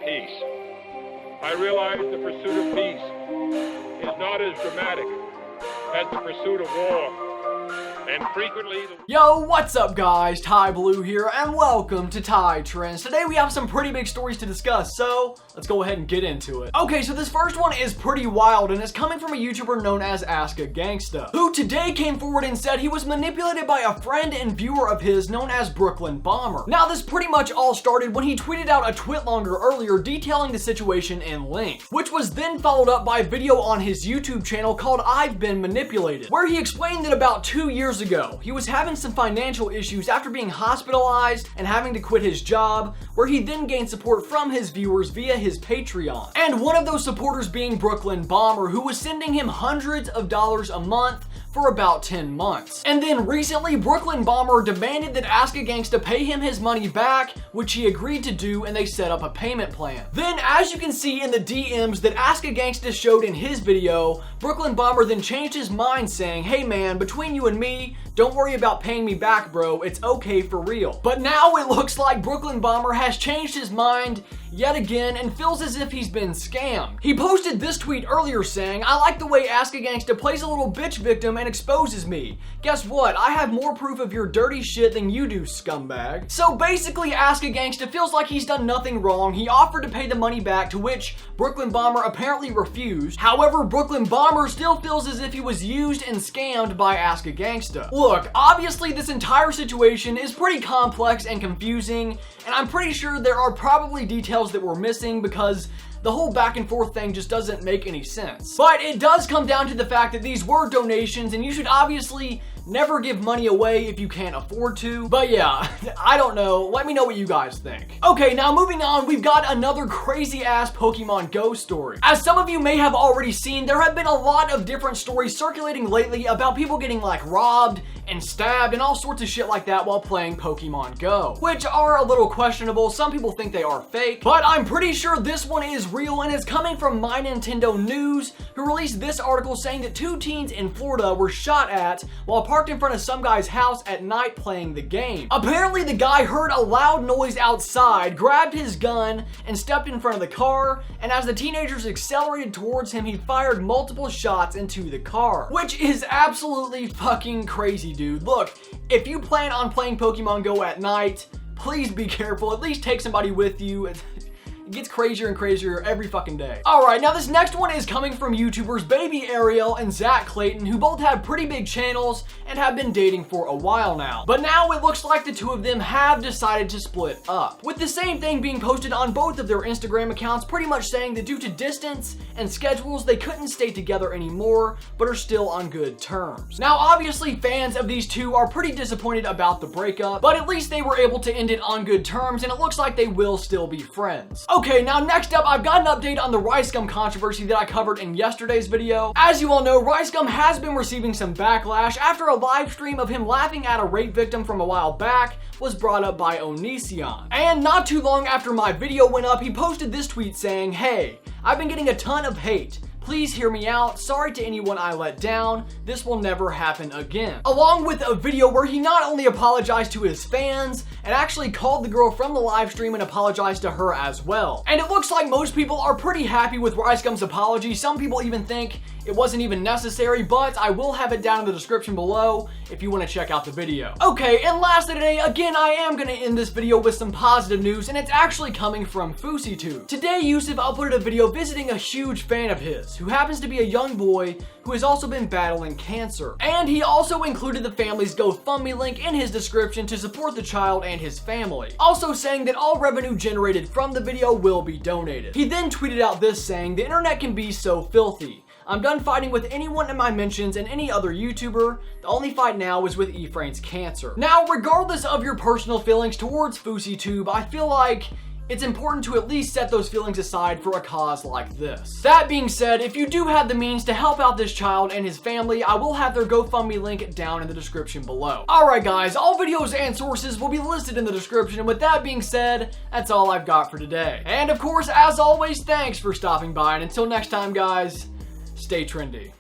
peace. I realize the pursuit of peace is not as dramatic as the pursuit of war. And frequently... Yo, what's up guys? Ty Blue here, and welcome to Ty Trends. Today we have some pretty big stories to discuss, so let's go ahead and get into it. Okay, so this first one is pretty wild, and it's coming from a YouTuber known as Ask a Gangsta, who today came forward and said he was manipulated by a friend and viewer of his known as Brooklyn Bomber. Now, this pretty much all started when he tweeted out a twitlonger earlier detailing the situation in length, which was then followed up by a video on his YouTube channel called I've Been Manipulated, where he explained that about 2 years ago, he was having some financial issues after being hospitalized and having to quit his job, where he then gained support from his viewers via his Patreon. And one of those supporters being Brooklyn Bomber, who was sending him hundreds of dollars a month for about 10 months. And then recently, Brooklyn Bomber demanded that Ask a Gangsta pay him his money back, which he agreed to do, and they set up a payment plan. Then, as you can see in the DMs that Ask a Gangsta showed in his video, Brooklyn Bomber then changed his mind saying, "Hey man, between you and me, don't worry about paying me back, bro. It's okay for real." But now it looks like Brooklyn Bomber has changed his mind yet again and feels as if he's been scammed. He posted this tweet earlier saying, "I like the way Ask a Gangsta plays a little bitch victim and exposes me. Guess what? I have more proof of your dirty shit than you do, scumbag." So basically, Ask a Gangsta feels like he's done nothing wrong. He offered to pay the money back, to which Brooklyn Bomber apparently refused. However, Brooklyn Bomber still feels as if he was used and scammed by Ask a Gangsta. Look, obviously this entire situation is pretty complex and confusing, and I'm pretty sure there are probably details that we're missing because the whole back and forth thing just doesn't make any sense. But it does come down to the fact that these were donations, and you should obviously never give money away if you can't afford to. But yeah, I don't know. Let me know what you guys think. Okay, now moving on, we've got another crazy ass Pokemon Go story. As some of you may have already seen, there have been a lot of different stories circulating lately about people getting like robbed and stabbed and all sorts of shit like that while playing Pokemon Go, which are a little questionable. Some people think they are fake, but I'm pretty sure this one is real, and it's coming from My Nintendo News, who released this article saying that 2 teens in Florida were shot at while parked in front of some guy's house at night playing the game. Apparently, the guy heard a loud noise outside, grabbed his gun, and stepped in front of the car, and as the teenagers accelerated towards him, he fired multiple shots into the car, which is absolutely fucking crazy, dude. Look, if you plan on playing Pokemon Go at night, please be careful. At least take somebody with you. It gets crazier and crazier every fucking day. Alright, now this next one is coming from YouTubers Baby Ariel and Zach Clayton, who both have pretty big channels and have been dating for a while now. But now it looks like the two of them have decided to split up, with the same thing being posted on both of their Instagram accounts, pretty much saying that due to distance and schedules, they couldn't stay together anymore, but are still on good terms. Now, obviously, fans of these two are pretty disappointed about the breakup, but at least they were able to end it on good terms, and it looks like they will still be friends. Okay, now next up, I've got an update on the Rice Gum controversy that I covered in yesterday's video. As you all know, Rice Gum has been receiving some backlash after a live stream of him laughing at a rape victim from a while back was brought up by Onision. And not too long after my video went up, he posted this tweet saying, "Hey, I've been getting a ton of hate. Please hear me out. Sorry to anyone I let down. This will never happen again." Along with a video where he not only apologized to his fans and actually called the girl from the live stream and apologized to her as well. And it looks like most people are pretty happy with Rice Gum's apology. Some people even think it wasn't even necessary, but I will have it down in the description below if you want to check out the video. Okay, and lastly today, again, I am going to end this video with some positive news, and it's actually coming from FouseyTube. Today, Yusuf uploaded a video visiting a huge fan of his, who happens to be a young boy who has also been battling cancer. And he also included the family's GoFundMe link in his description to support the child and his family, also saying that all revenue generated from the video will be donated. He then tweeted out this saying, "The internet can be so filthy. I'm done fighting with anyone in my mentions and any other YouTuber. The only fight now is with Ephraim's cancer." Now, regardless of your personal feelings towards FouseyTube, I feel like it's important to at least set those feelings aside for a cause like this. That being said, if you do have the means to help out this child and his family, I will have their GoFundMe link down in the description below. Alright guys, all videos and sources will be listed in the description, and with that being said, that's all I've got for today. And of course, as always, thanks for stopping by, and until next time guys, stay trendy.